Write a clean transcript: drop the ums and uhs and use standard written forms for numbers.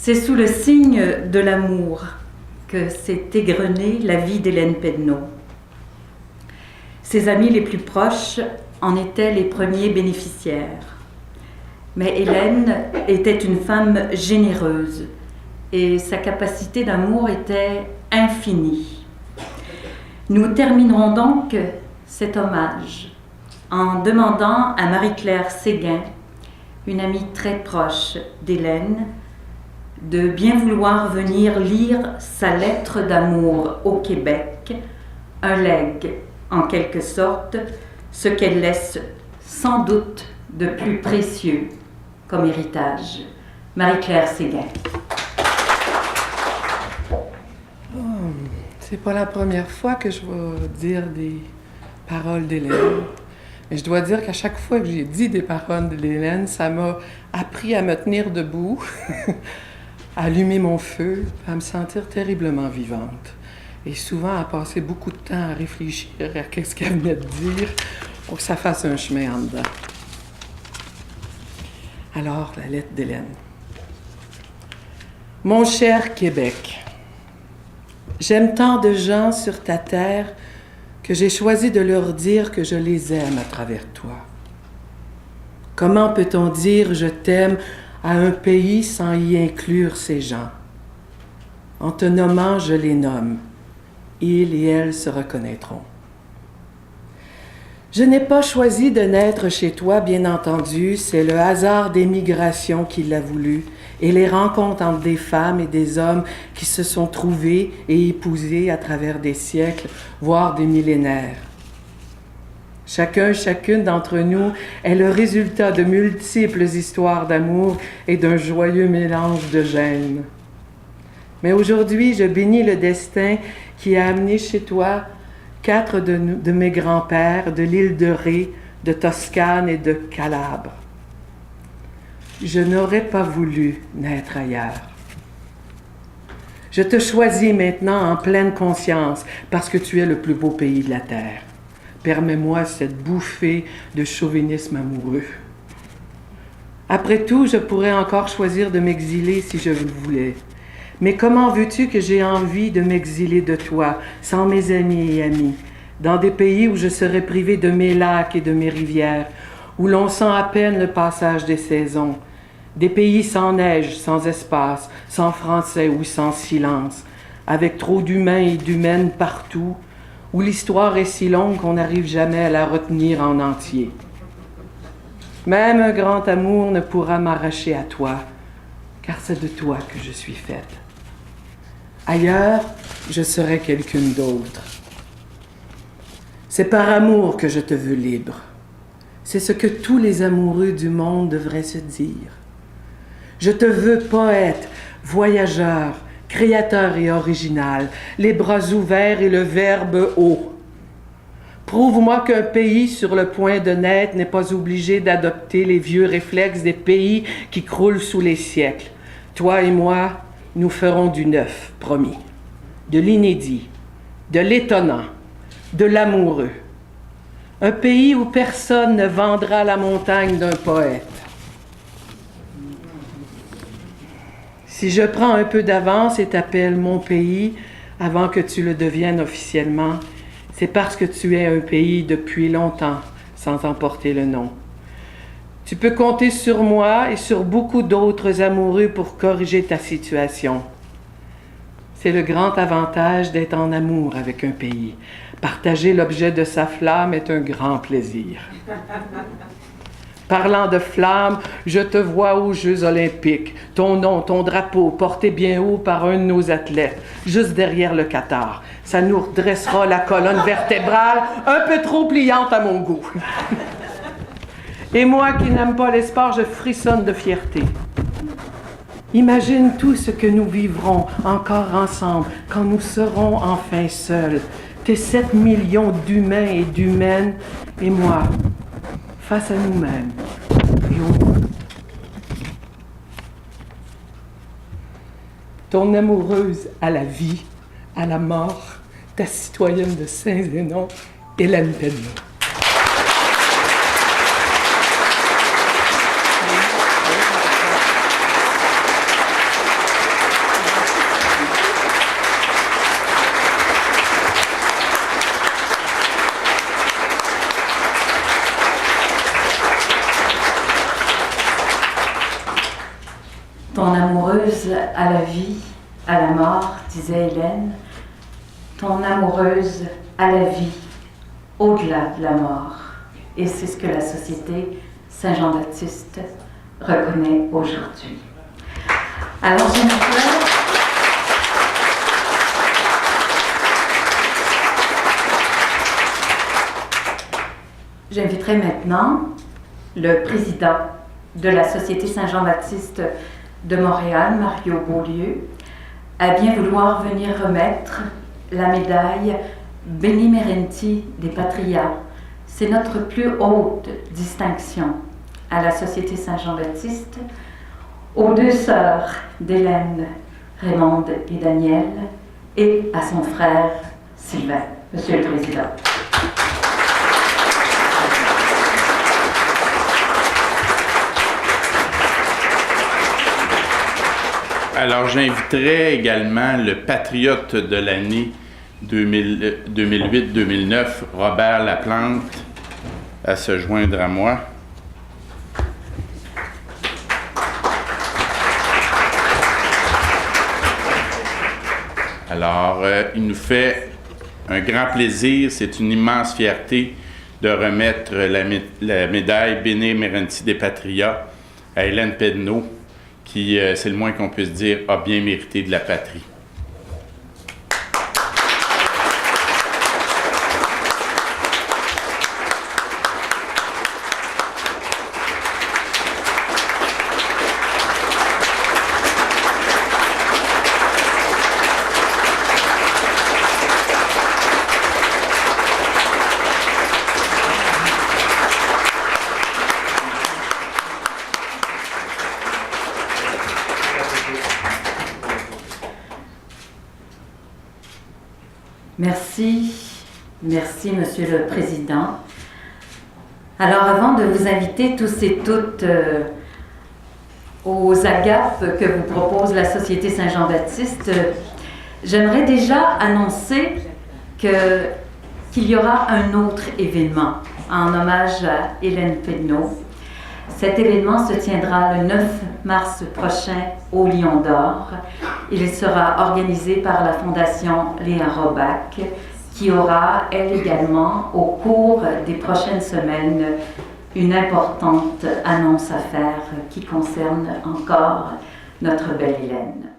C'est sous le signe de l'amour que s'est égrenée la vie d'Hélène Pedneau. Ses amis les plus proches en étaient les premiers bénéficiaires. Mais Hélène était une femme généreuse et sa capacité d'amour était infinie. Nous terminerons donc cet hommage en demandant à Marie-Claire Séguin, une amie très proche d'Hélène, de bien vouloir venir lire sa lettre d'amour au Québec, un legs en quelque sorte, ce qu'elle laisse sans doute de plus précieux comme héritage. Marie-Claire Séguin. Oh, c'est pas la première fois que je vais dire des paroles d'Hélène. Mais je dois dire qu'à chaque fois que j'ai dit des paroles d'Hélène, ça m'a appris à me tenir debout, à allumer mon feu, à me sentir terriblement vivante. Et souvent à passer beaucoup de temps à réfléchir à ce qu'elle venait de dire pour que ça fasse un chemin en dedans. Alors, la lettre d'Hélène. Mon cher Québec, j'aime tant de gens sur ta terre que j'ai choisi de leur dire que je les aime à travers toi. Comment peut-on dire « je t'aime » à un pays sans y inclure ces gens? En te nommant, je les nomme. Ils et elles se reconnaîtront. Je n'ai pas choisi de naître chez toi, bien entendu, c'est le hasard des migrations qui l'a voulu, et les rencontres entre des femmes et des hommes qui se sont trouvés et épousés à travers des siècles, voire des millénaires. Chacune d'entre nous est le résultat de multiples histoires d'amour et d'un joyeux mélange de gènes. Mais aujourd'hui, je bénis le destin qui a amené chez toi 4 de mes grands-pères de l'île de Ré, de Toscane et de Calabre. Je n'aurais pas voulu naître ailleurs. Je te choisis maintenant en pleine conscience parce que tu es le plus beau pays de la terre. Permets-moi cette bouffée de chauvinisme amoureux. Après tout, je pourrais encore choisir de m'exiler si je le voulais. Mais comment veux-tu que j'ai envie de m'exiler de toi, sans mes amis et amis, dans des pays où je serais privé de mes lacs et de mes rivières, où l'on sent à peine le passage des saisons, des pays sans neige, sans espace, sans français ou sans silence, avec trop d'humains et d'humaines partout, où l'histoire est si longue qu'on n'arrive jamais à la retenir en entier. Même un grand amour ne pourra m'arracher à toi, car c'est de toi que je suis faite. Ailleurs, je serai quelqu'un d'autre. C'est par amour que je te veux libre. C'est ce que tous les amoureux du monde devraient se dire. Je te veux poète, voyageur, créateur et original, les bras ouverts et le verbe haut. Prouve-moi qu'un pays sur le point de naître n'est pas obligé d'adopter les vieux réflexes des pays qui croulent sous les siècles. Toi et moi, nous ferons du neuf, promis, de l'inédit, de l'étonnant, de l'amoureux. Un pays où personne ne vendra la montagne d'un poète. Si je prends un peu d'avance et t'appelle mon pays avant que tu le deviennes officiellement, c'est parce que tu es un pays depuis longtemps, sans en porter le nom. Tu peux compter sur moi et sur beaucoup d'autres amoureux pour corriger ta situation. C'est le grand avantage d'être en amour avec un pays. Partager l'objet de sa flamme est un grand plaisir. Parlant de flamme, je te vois aux Jeux olympiques, ton nom, ton drapeau, porté bien haut par un de nos athlètes, juste derrière le Qatar. Ça nous redressera la colonne vertébrale, un peu trop pliante à mon goût. Et moi qui n'aime pas les sports, je frissonne de fierté. Imagine tout ce que nous vivrons encore ensemble quand nous serons enfin seuls, tes 7 millions d'humains et d'humaines et moi, face à nous-mêmes et au monde. Ton amoureuse à la vie, à la mort, ta citoyenne de Saint-Zénon, Hélène Pedneau. Ton amoureuse à la vie, à la mort, disait Hélène. Ton amoureuse à la vie, au-delà de la mort. Et c'est ce que la Société Saint-Jean-Baptiste reconnaît aujourd'hui. Alors j'inviterai maintenant le président de la Société Saint-Jean-Baptiste de Montréal, Mario Beaulieu, à bien vouloir venir remettre la médaille Beni Merenti des Patrias. C'est notre plus haute distinction à la Société Saint-Jean-Baptiste, aux deux sœurs d'Hélène, Raymonde et Danielle, et à son frère Sylvain. Monsieur le Président. Alors, j'inviterai également le patriote de l'année 2008-2009, Robert Laplante, à se joindre à moi. Alors, il nous fait un grand plaisir, c'est une immense fierté de remettre la médaille Beni Merenti des Patrias à Hélène Pedneau, qui, c'est le moins qu'on puisse dire, a bien mérité de la patrie. Merci, Monsieur le Président. Alors, avant de vous inviter tous et toutes aux agapes que vous propose la Société Saint-Jean-Baptiste, j'aimerais déjà annoncer qu'il y aura un autre événement en hommage à Hélène Pedneau. Cet événement se tiendra le 9 mars prochain au Lion d'Or. Il sera organisé par la Fondation Léa Robach, qui aura, elle également, au cours des prochaines semaines, une importante annonce à faire qui concerne encore notre belle Hélène.